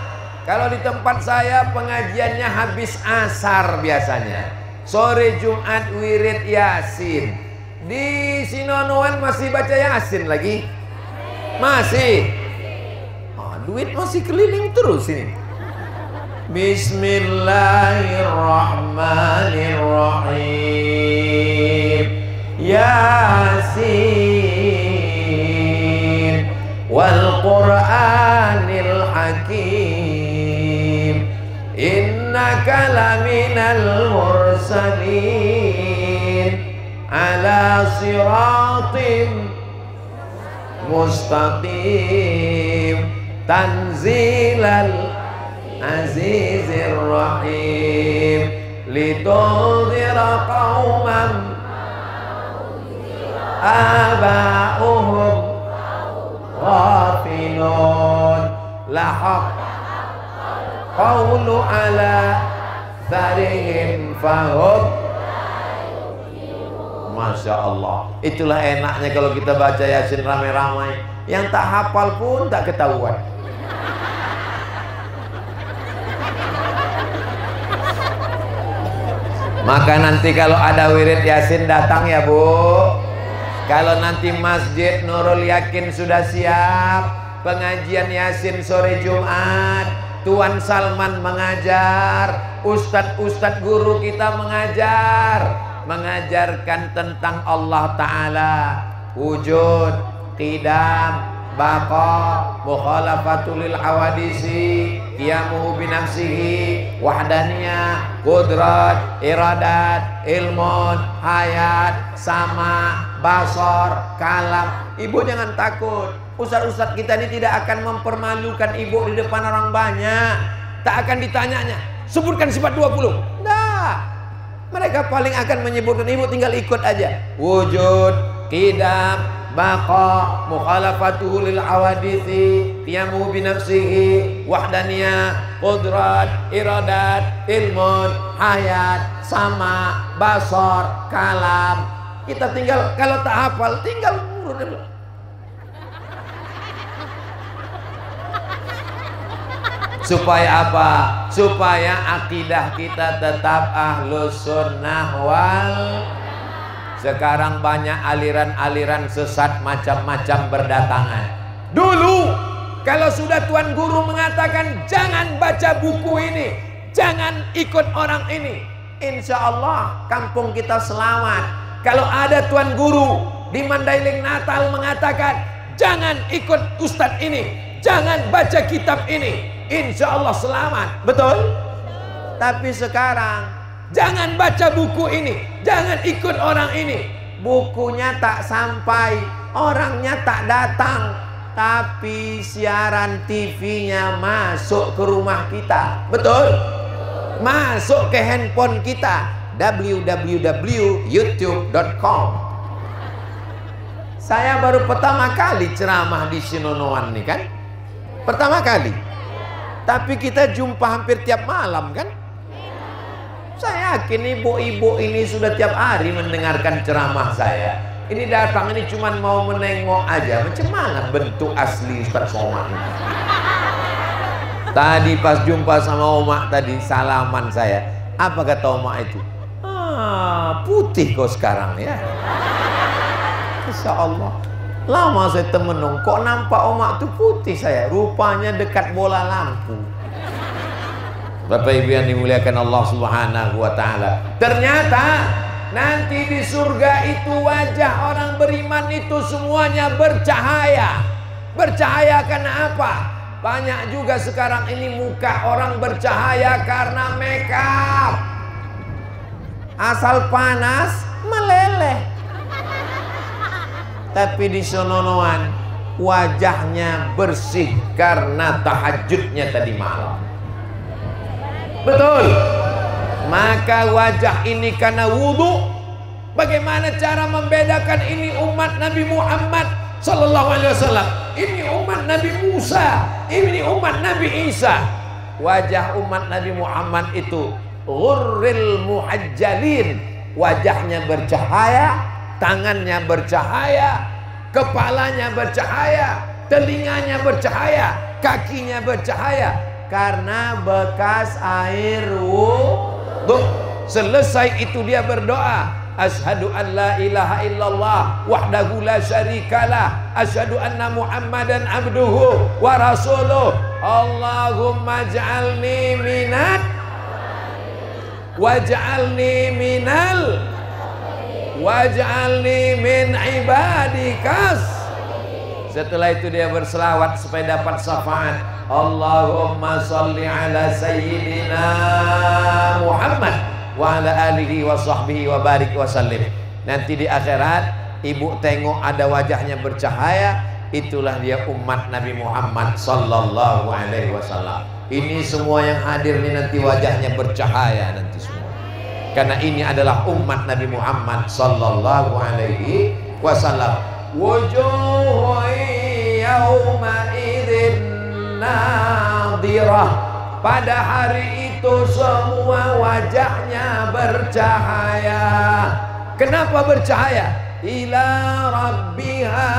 Kalau di tempat saya pengajiannya habis asar biasanya. Sore Jumat wirid Yasin. Di Sinonoan masih baca Yasin lagi? Masih. Duit masih keliling terus ini. Bismillahirrahmanirrahim. Yasin wal Qur'anil Hakim. Innaka laminal mursalin ala siratim mustaqim. Tanzilal Azizir Rahim litudhira qauman aba'uhum ghafilun. Lahaq qawlu ala tarihim fahum. Masya Allah. Itulah enaknya kalau kita baca Yasin ramai-ramai. Yang tak hafal pun tak ketahuan. Maka nanti kalau ada wirid Yasin datang ya Bu. Kalau nanti Masjid Nurul Yakin sudah siap pengajian Yasin sore Jumat, Tuan Salman mengajar, ustadz-ustadz guru kita mengajarkan tentang Allah Ta'ala, wujud, qidam, baqa, mukhalafatul hawadisi, qiyamuhu binafsihi, wahdaniyah, qudrat, iradat, ilmun, hayat, sama, basar, kalam. Ibu jangan takut. Ustaz-ustaz kita ini tidak akan mempermalukan ibu di depan orang banyak. Tak akan ditanyanya, sebutkan sifat 20. Nah, mereka paling akan menyebutkan, ibu tinggal ikut aja. Wujud, qidam, baqa, mukhalafatuhu lil awadithi, qiyamuhu binafsihi, wahdaniyah, qudrat, iradat, ilmun, hayat, sama, basar, kalam. Kita tinggal, kalau tak hafal tinggal urut. Supaya apa? Supaya akidah kita tetap ahlus sunnah wal. Sekarang banyak aliran-aliran sesat macam-macam berdatangan. Dulu kalau sudah Tuan Guru mengatakan jangan baca buku ini, jangan ikut orang ini, insya Allah kampung kita selamat. Kalau ada Tuan Guru di Mandailing Natal mengatakan jangan ikut ustadz ini, jangan baca kitab ini, insya Allah selamat. Betul? Tapi sekarang jangan baca buku ini, jangan ikut orang ini. Bukunya tak sampai, orangnya tak datang, tapi siaran TV-nya masuk ke rumah kita. Betul? Masuk ke handphone kita, www.youtube.com. Saya baru pertama kali ceramah di Sinonoan nih kan, pertama kali. Tapi kita jumpa hampir tiap malam kan. Saya yakin ibu-ibu ini sudah tiap hari mendengarkan ceramah saya. Ini datang ini cuman mau menengok aja. Macam mana bentuk asli Ustaz Somad ini? Tadi pas jumpa sama Oma tadi, salaman saya. Apa kata Oma itu? Putih kau sekarang ya. Insya Allah. Lama saya temenung, kok nampak Oma tuh putih saya. Rupanya dekat bola lampu. Bapak Ibu yang dimuliakan Allah Subhanahu wa Ta'ala, ternyata nanti di surga itu wajah orang beriman itu semuanya bercahaya. Bercahaya karena apa? Banyak juga sekarang ini muka orang bercahaya karena make up. Asal panas meleleh. Tapi di Sononoan wajahnya bersih karena tahajudnya tadi malam. Betul. Maka wajah ini karena wudhu. Bagaimana cara membedakan ini umat Nabi Muhammad Sallallahu Alaihi Wasallam, ini umat Nabi Musa, ini umat Nabi Isa? Wajah umat Nabi Muhammad itu ghurril muhajjalin. Wajahnya bercahaya, tangannya bercahaya, kepalanya bercahaya, telinganya bercahaya, kakinya bercahaya. Karena bekas air wudhu. Selesai itu dia berdoa, asyhadu an la ilaha illallah wahdahu la syarikalah, asyhadu anna muhammadan abduhu wa rasuluh, Allahumma ja'alni minat waj'alni minal waj'alni min ibadikas. Setelah itu dia berselawat supaya dapat syafaat. Allahumma salli ala sayyidina Muhammad wa ala alihi wa sahbihi wa barik wa sallim. Nanti di akhirat ibu tengok ada wajahnya bercahaya, itulah dia umat Nabi Muhammad sallallahu alaihi wasallam. Ini semua yang hadir ini nanti wajahnya bercahaya nanti semua. Karena ini adalah umat Nabi Muhammad sallallahu alaihi wasallam. Wujuh yawma idzin nadhirah. Pada hari itu semua wajahnya bercahaya. Kenapa bercahaya? Ila rabbiha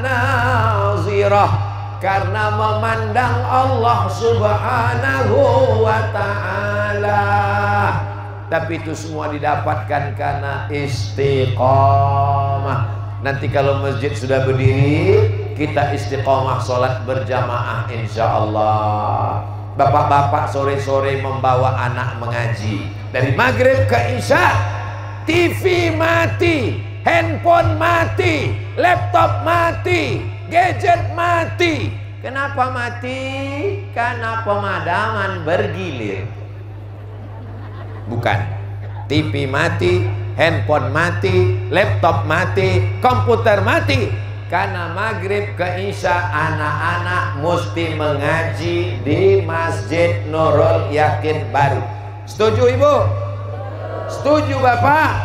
nazirah, karena memandang Allah subhanahu wa ta'ala. Tapi itu semua didapatkan karena istiqomah. Nanti kalau masjid sudah berdiri, kita istiqomah sholat berjamaah insyaallah. Bapak-bapak sore-sore membawa anak mengaji, dari maghrib ke isya. TV mati, handphone mati, laptop mati, gadget mati. Kenapa mati? Karena pemadaman bergilir. Bukan. TV mati, handphone mati, laptop mati, komputer mati. Karena maghrib ke isya anak-anak mesti mengaji di Masjid Nurul Yakin baru. Setuju Ibu? Setuju Bapak?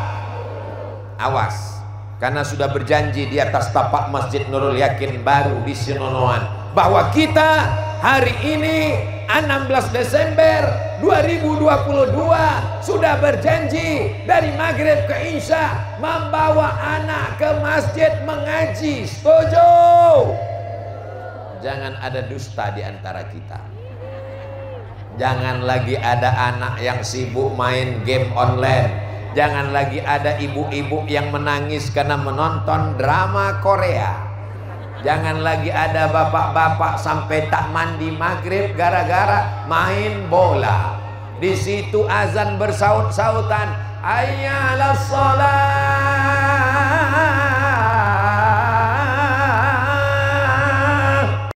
Awas, karena sudah berjanji di atas tapak Masjid Nurul Yakin baru di Sinonoan bahwa kita hari ini 16 Desember 2022 sudah berjanji dari maghrib ke isya membawa anak ke masjid mengaji. Setuju? Jangan ada dusta di antara kita. Jangan lagi ada anak yang sibuk main game online. Jangan lagi ada ibu-ibu yang menangis karena menonton drama Korea. Jangan lagi ada bapak-bapak sampai tak mandi maghrib gara-gara main bola. Di situ azan bersaut-sautan, hayya 'alas shalah.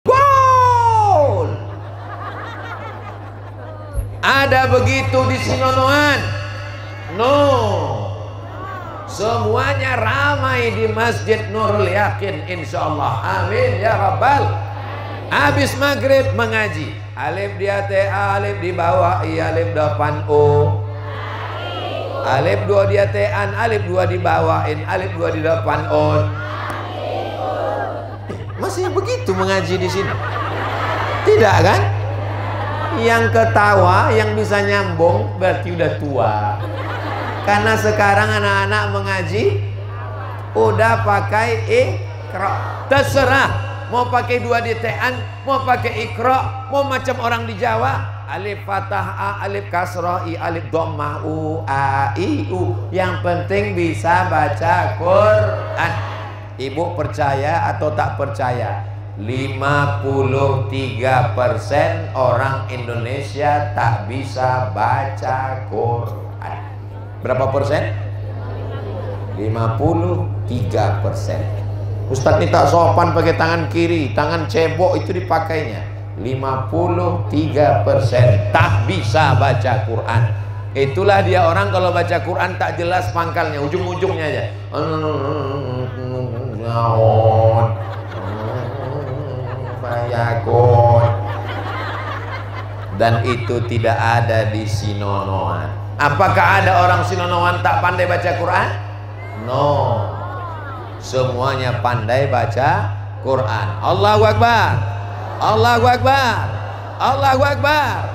Gol! Ada begitu di Sinonoan? No. Semuanya ramai di Masjid Nurul Yakin insyaallah. Amin ya rabbal. Habis maghrib mengaji, alif di atas, alif di bawah, alif depan o, alif dua di atas, alif dua di bawahin, alif dua di depan on. Masih begitu mengaji di sini? Tidak kan? Yang ketawa, yang bisa nyambung berarti udah tua. Karena sekarang anak-anak mengaji udah pakai Iqra. Terserah mau pakai dua ditean, mau pakai Iqra, mau macam orang di Jawa, alif fathah a, alif kasrah i, alif dhammah u, a, i, u. Yang penting bisa baca Quran. Ibu percaya atau tak percaya? 53% orang Indonesia tak bisa baca Quran. Berapa persen? 53%. Ustadz ini tak sopan pakai tangan kiri, tangan cebok itu dipakainya. 53% tak bisa baca Quran. Itulah dia orang kalau baca Quran tak jelas pangkalnya, ujung-ujungnya aja. Dan itu tidak ada di Sinonoan. Apakah ada orang Sinonoan tak pandai baca Quran? No. Semuanya pandai baca Quran. Allahu Akbar. Allahu Akbar. Allahu Akbar.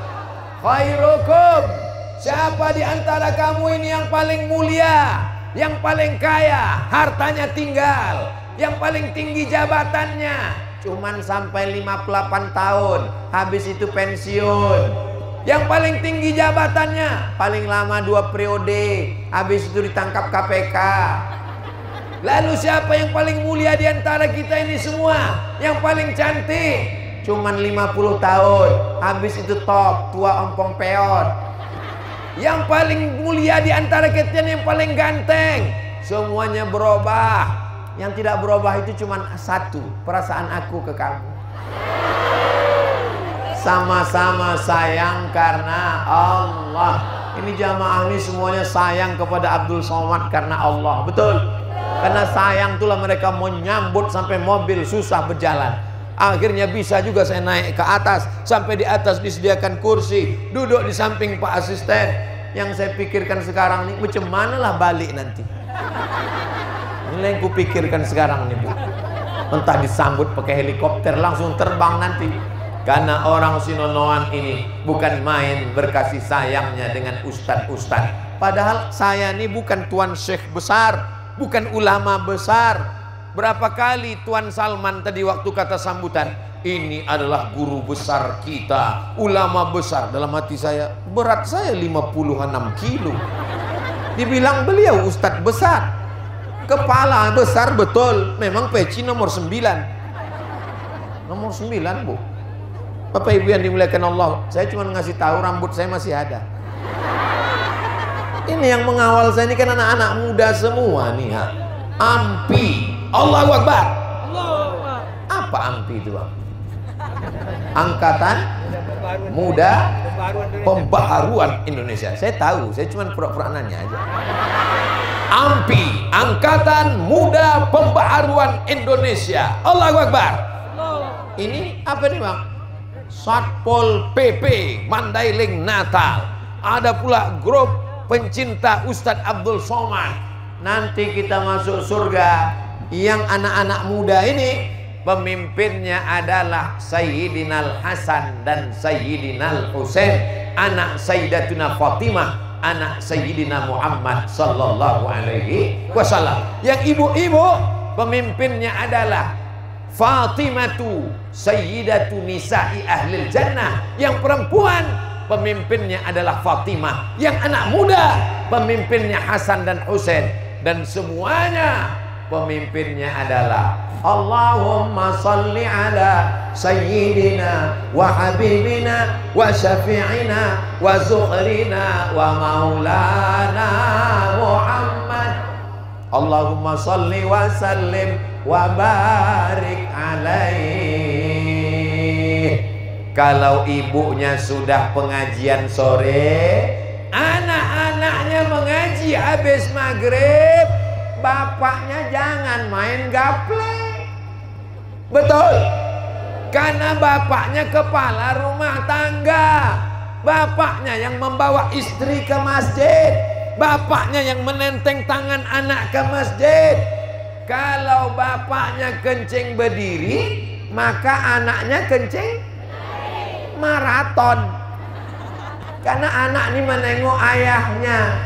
Khairukum, siapa di antara kamu ini yang paling mulia, yang paling kaya, hartanya tinggal, yang paling tinggi jabatannya, cuman sampai 58 tahun, habis itu pensiun. Yang paling tinggi jabatannya paling lama 2 periode, habis itu ditangkap KPK. Lalu siapa yang paling mulia di antara kita ini semua? Yang paling cantik cuman 50 tahun, habis itu top, tua ompong peot. Yang paling mulia di antara kita ini yang paling ganteng, semuanya berubah. Yang tidak berubah itu cuman satu, perasaan aku ke kamu. Sama-sama sayang karena Allah. Ini jamaah ini semuanya sayang kepada Abdul Somad karena Allah. Betul? Karena sayang itulah mereka mau nyambut sampai mobil susah berjalan. Akhirnya bisa juga saya naik ke atas, sampai di atas disediakan kursi, duduk di samping Pak Asisten. Yang saya pikirkan sekarang ini, macam manalah balik nanti. Ini yang kupikirkan sekarang nih Bu. Entah disambut pakai helikopter langsung terbang nanti. Karena orang Sinonoan ini bukan main berkasih sayangnya dengan ustadz-ustadz. Padahal saya ini bukan tuan syekh besar, bukan ulama besar. Berapa kali Tuan Salman tadi waktu kata sambutan, ini adalah guru besar kita, ulama besar. Dalam hati saya, berat saya 56 kilo. Dibilang beliau ustadz besar, kepala besar betul, memang peci nomor 9. Nomor 9 bu. Bapak Ibu yang dimuliakan Allah, saya cuma ngasih tahu rambut saya masih ada. Ini yang mengawal saya ini kan anak-anak muda semua nih ha. AMPI, Allahu Akbar. Apa AMPI itu bang? Angkatan Muda Pembaharuan Indonesia. Saya tahu, saya cuma pura-pura nanya aja. AMPI, Angkatan Muda Pembaharuan Indonesia. Allahu Akbar. Ini apa nih bang? Satpol PP Mandailing Natal. Ada pula grup pencinta Ustadz Abdul Somad. Nanti kita masuk surga. Yang anak-anak muda ini pemimpinnya adalah Sayyidina Hasan dan Sayyidina Husain, anak Sayyidatuna Fatimah, anak Sayyidina Muhammad sallallahu alaihi wasallam. Yang ibu-ibu pemimpinnya adalah Fatimatu Sayyidatu Nisa'i Ahlil Jannah. Yang perempuan pemimpinnya adalah Fatimah. Yang anak muda pemimpinnya Hasan dan Husain. Dan semuanya pemimpinnya adalah Allahumma salli ala Sayyidina wa Habibina wa Syafi'ina wa Zuhrina wa Maulana Muhammad. Allahumma salli wa sallim wa barik alaih. Kalau ibunya sudah pengajian sore, anak-anaknya mengaji habis maghrib, bapaknya jangan main gaple. Betul? Karena bapaknya kepala rumah tangga, bapaknya yang membawa istri ke masjid, bapaknya yang menenteng tangan anak ke masjid. Kalau bapaknya kencing berdiri, maka anaknya kencing maraton. Karena anak ini menengok ayahnya.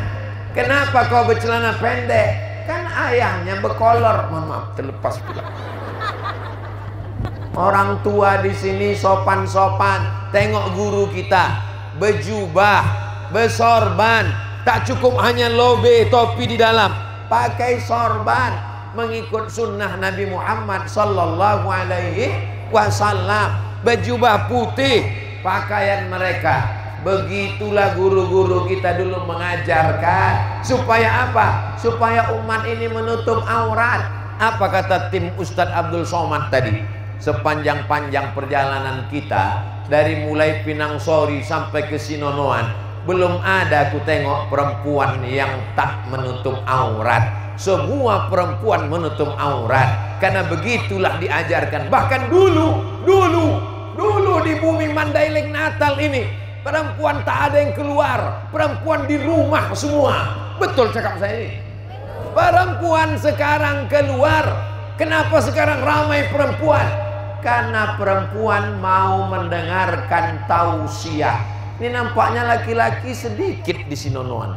Kenapa kau bercelana pendek? Kan ayahnya berkolor. Mohon maaf, terlepas pula. Orang tua di sini sopan-sopan. Tengok guru kita berjubah, bersorban. Tak cukup hanya lobe topi di dalam, pakai sorban. Mengikut sunnah Nabi Muhammad sallallahu alaihi wasallam. Berjubah putih pakaian mereka. Begitulah guru-guru kita dulu mengajarkan. Supaya apa? Supaya umat ini menutup aurat. Apa kata tim Ustadz Abdul Somad tadi? Sepanjang-panjang perjalanan kita, dari mulai Pinang Sori sampai ke Sinonoan, belum ada aku tengok perempuan yang tak menutup aurat. Semua perempuan menutup aurat. Karena begitulah diajarkan. Bahkan dulu di bumi Mandailing Natal ini, perempuan tak ada yang keluar. Perempuan di rumah semua. Betul cakap saya ini. Perempuan sekarang keluar. Kenapa sekarang ramai perempuan? Karena perempuan mau mendengarkan tausiah. Ini nampaknya laki-laki sedikit di Sinonoan.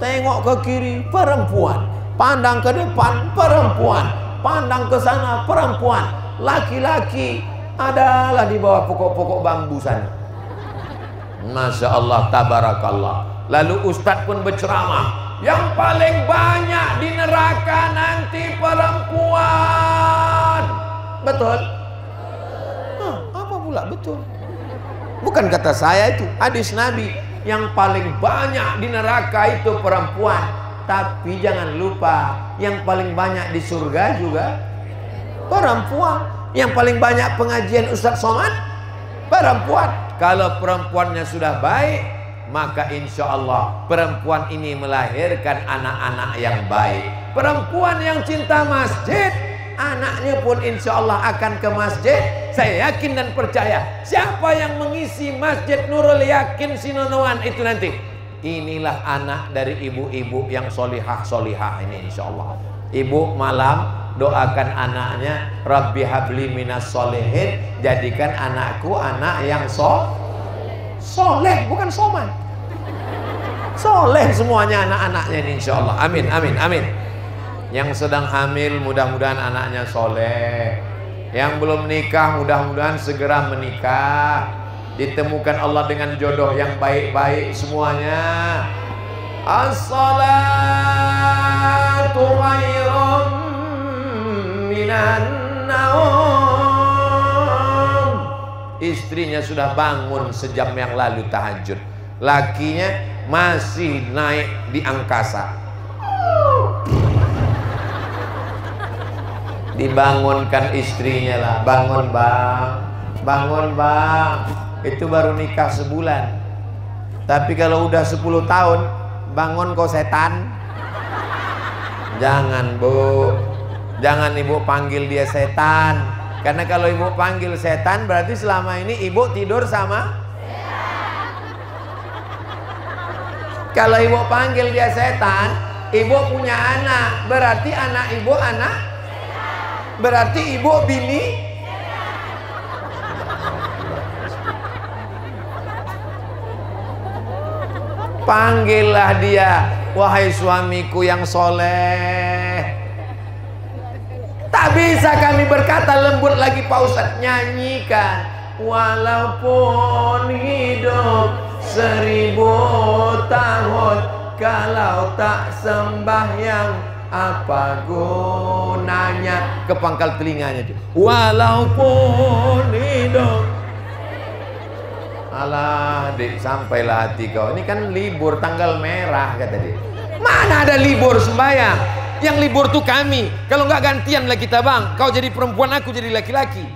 Tengok ke kiri, perempuan. Pandang ke depan, perempuan. Pandang ke sana, perempuan. Laki-laki adalah di bawah pokok-pokok bambu sana. Masya Allah, tabarakallah. Lalu Ustadz pun berceramah, yang paling banyak di neraka nanti perempuan. Betul? Apa pula betul? Bukan kata saya itu, hadis Nabi. Yang paling banyak di neraka itu perempuan. Tapi jangan lupa, yang paling banyak di surga juga perempuan. Yang paling banyak pengajian Ustadz Somad, perempuan. Kalau perempuannya sudah baik, maka insya Allah perempuan ini melahirkan anak-anak yang baik. Perempuan yang cinta masjid, anaknya pun insya Allah akan ke masjid. Saya yakin dan percaya, siapa yang mengisi Masjid Nurul Yakin Sinonoan itu nanti, inilah anak dari ibu-ibu yang solihah-solihah ini insya Allah. Ibu malam doakan anaknya, Rabbi habli minas solihin, jadikan anakku anak yang soleh, bukan soman. Soleh semuanya anak-anaknya ini insyaallah. Amin, amin, amin. Yang sedang hamil mudah-mudahan anaknya soleh. Yang belum nikah mudah-mudahan segera menikah. Ditemukan Allah dengan jodoh yang baik-baik semuanya. As-salatu khairum minan naum. Istrinya sudah bangun sejam yang lalu tahajud. Lakinya masih naik di angkasa. Dibangunkan istrinya lah, bangun bang, itu baru nikah sebulan. Tapi kalau udah 10 tahun, bangun kau setan. Jangan bu, jangan ibu panggil dia setan, karena kalau ibu panggil setan berarti selama ini ibu tidur sama. Kalau ibu panggil dia setan, ibu punya anak, berarti anak ibu anak. Berarti ibu bini. Panggillah dia, wahai suamiku yang soleh. Tak bisa kami berkata lembut lagi Pak Ustadz, nyanyikan. Walaupun hidup 1000 tahun, kalau tak sembahyang apa gunanya? Ke pangkal telinganya dia. Walaupun hidup. Alah dik, sampailah hati kau. Ini kan libur tanggal merah kata dia. Mana ada libur sembahyang? Yang libur tuh kami. Kalau nggak gantian lah kita bang. Kau jadi perempuan, aku jadi laki-laki.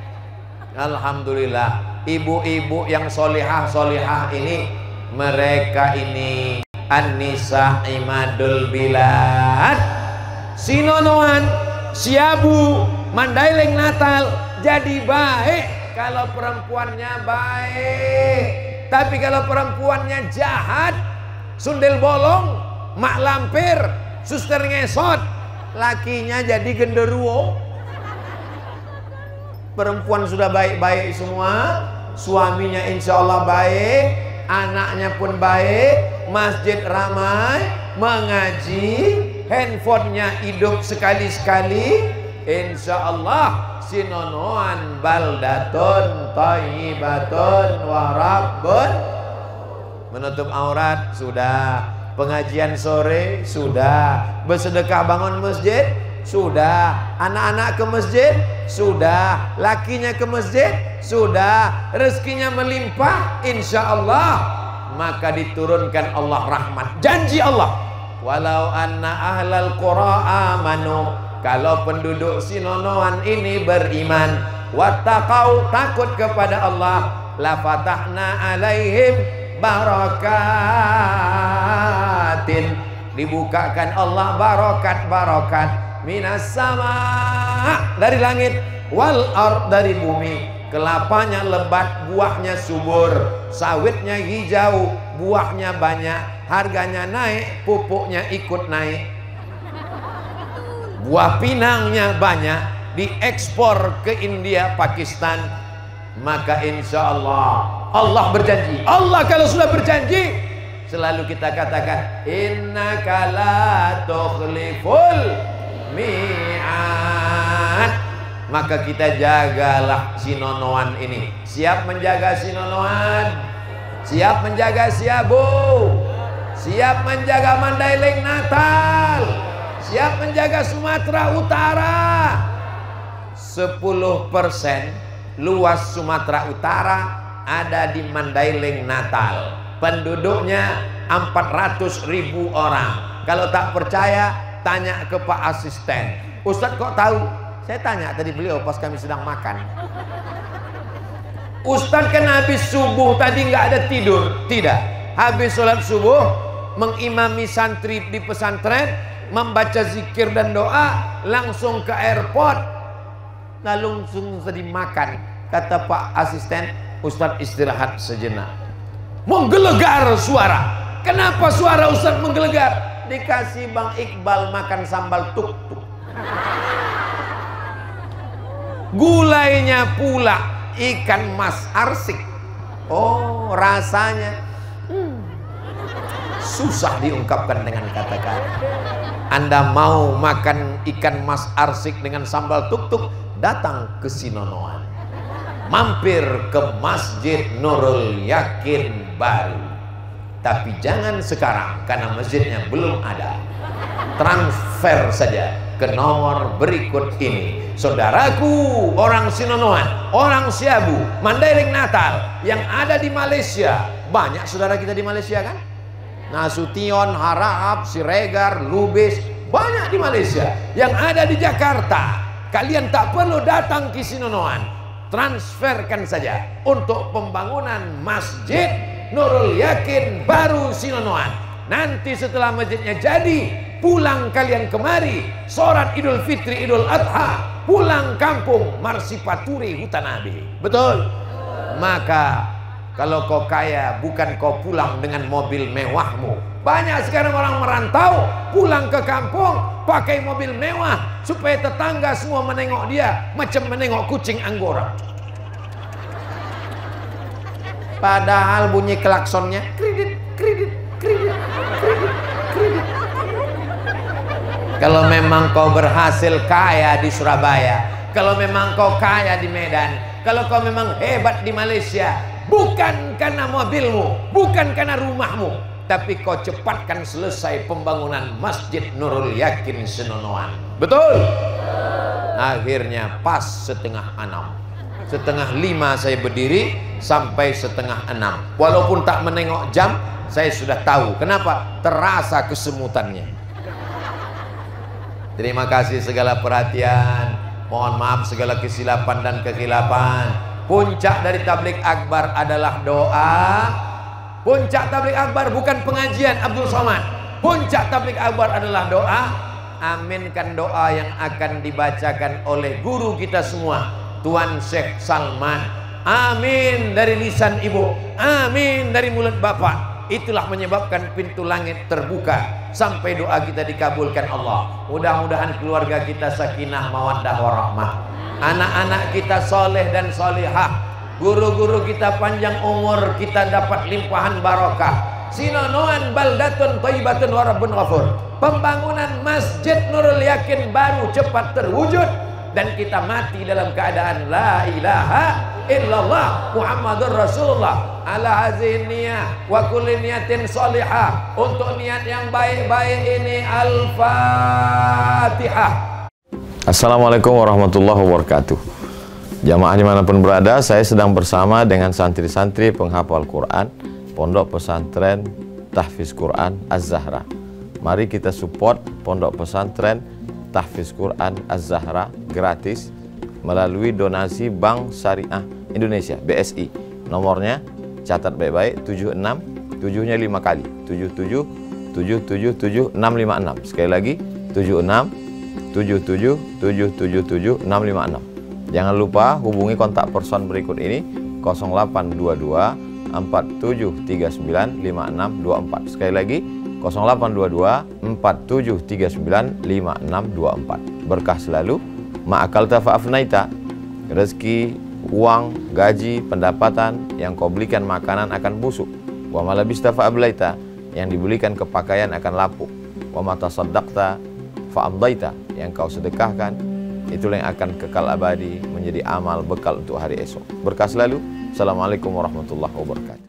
Alhamdulillah, ibu-ibu yang solihah ini, mereka ini an-nisa imadul bilad. Sinonoan, Siabu, Mandailing Natal jadi baik kalau perempuannya baik. Tapi kalau perempuannya jahat, sundel bolong, mak lampir, suster ngesot, lakinya jadi genderuwo. Perempuan sudah baik-baik semua, suaminya insya Allah baik, anaknya pun baik, masjid ramai, mengaji, handphonenya hidup sekali-sekali, insya Allah sinonoan baldatun thayyibatun warabbun. Menutup aurat sudah, pengajian sore sudah, bersedekah bangun masjid sudah, anak-anak ke masjid sudah, lakinya ke masjid sudah, rezekinya melimpah insya Allah. Maka diturunkan Allah rahmat, janji Allah, walau anna ahlal qura amanu, kalau penduduk Sinonoan ini beriman, wattaqau, takut kepada Allah, la fatahna alaihim barakatin, dibukakan Allah barokat minas sama, dari langit, wal ard, dari bumi. Kelapanya lebat, buahnya subur, sawitnya hijau, buahnya banyak, harganya naik, pupuknya ikut naik. Buah pinangnya banyak, diekspor ke India, Pakistan. Maka insya Allah, Allah berjanji. Allah kalau sudah berjanji, selalu kita katakan, innaka la tukhliful mi'ad. Maka kita jagalah Sinonoan ini. Siap menjaga Sinonoan, siap menjaga Siabu, siap menjaga Mandailing Natal, siap menjaga Sumatera Utara. 10% luas Sumatera Utara ada di Mandailing Natal. Penduduknya 400.000 orang. Kalau tak percaya, tanya ke Pak Asisten. Ustadz kok tahu? Saya tanya tadi beliau pas kami sedang makan. Ustadz kan habis subuh tadi nggak ada tidur. Tidak. Habis sholat subuh, mengimami santri di pesantren, membaca zikir dan doa, langsung ke airport, lalu langsung tadi makan. Kata Pak Asisten, Ustadz istirahat sejenak. Menggelegar suara. Kenapa suara Ustadz menggelegar? Dikasih Bang Iqbal makan sambal tuk-tuk. Gulainya pula ikan mas arsik. Oh, rasanya susah diungkapkan dengan kata-kata. Anda mau makan ikan mas arsik dengan sambal tuk-tuk, datang ke Sinonoan, mampir ke Masjid Nurul Yakin baru. Tapi jangan sekarang karena masjidnya belum ada. Transfer saja ke nomor berikut ini. Saudaraku, orang Sinonoan, orang Siabu, Mandailing Natal yang ada di Malaysia. Banyak saudara kita di Malaysia kan? Nasution, Harahap, Siregar, Lubis, banyak di Malaysia. Yang ada di Jakarta, kalian tak perlu datang ke Sinonoan, transferkan saja untuk pembangunan Masjid Nurul Yakin baru Sinonoan. Nanti setelah masjidnya jadi, pulang kalian kemari, sholat Idul Fitri, Idul Adha, pulang kampung Marsipaturi Hutan Abe. Betul? Maka kalau kau kaya, bukan kau pulang dengan mobil mewahmu. Banyak sekarang orang merantau, pulang ke kampung pakai mobil mewah supaya tetangga semua menengok dia macam menengok kucing Anggora. Padahal bunyi klaksonnya kredit, kredit, kredit, kredit, kredit. Kalau memang kau berhasil kaya di Surabaya, kalau memang kau kaya di Medan, kalau kau memang hebat di Malaysia, bukan karena mobilmu, bukan karena rumahmu, tapi kau cepatkan selesai pembangunan Masjid Nurul Yakin Sinonoan. Betul? Akhirnya pas 5:30. 4:30 saya berdiri sampai 5:30. Walaupun tak menengok jam, saya sudah tahu. Kenapa? Terasa kesemutannya. Terima kasih segala perhatian. Mohon maaf segala kesilapan dan kekhilafan. Puncak dari tabligh akbar adalah doa. Puncak tabligh akbar bukan pengajian Abdul Somad. Puncak tabligh akbar adalah doa. Aminkan doa yang akan dibacakan oleh guru kita semua, Tuan Syekh Salman. Amin dari lisan ibu, amin dari mulut bapak. Itulah menyebabkan pintu langit terbuka sampai doa kita dikabulkan Allah. Mudah-mudahan keluarga kita sakinah mawaddah warahmah, anak-anak kita soleh dan solihah, guru-guru kita panjang umur, kita dapat limpahan barokah. Sinonoan baldatun thayyibatun wa rabbun ghafur. Pembangunan Masjid Nurul Yakin baru cepat terwujud dan kita mati dalam keadaan la ilaha illallah Muhammadur Rasulullah ala hazihi niyah wa kulli niyatin sholihah. Untuk niat yang baik-baik ini Al-Fatihah. Assalamualaikum warahmatullahi wabarakatuh. Jamaah dimanapun berada, saya sedang bersama dengan santri-santri penghafal Quran Pondok Pesantren Tahfiz Quran Az-Zahra. Mari kita support Pondok Pesantren Tahfiz Quran Az-Zahra gratis melalui donasi Bank Syariah Indonesia BSI. Nomornya catat baik-baik, 76 7-nya 5 kali, 77 777 656. Sekali lagi 76 77 777 656. Jangan lupa hubungi kontak person berikut ini 0822 4739 5624. Sekali lagi 0822 4739 5624. Berkah selalu, ma'akalta fa'afnaita. Rezeki, uang, gaji, pendapatan yang kau belikan makanan akan busuk. Wa malabista fa'ablaita, yang dibelikan kepakaian akan lapuk. Wa mata saddaqta fa'amdaita, yang kau sedekahkan itulah yang akan kekal abadi menjadi amal bekal untuk hari esok. Berkah selalu. Assalamualaikum warahmatullahi wabarakatuh.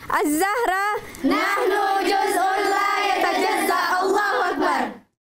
Az-Zahra nahnu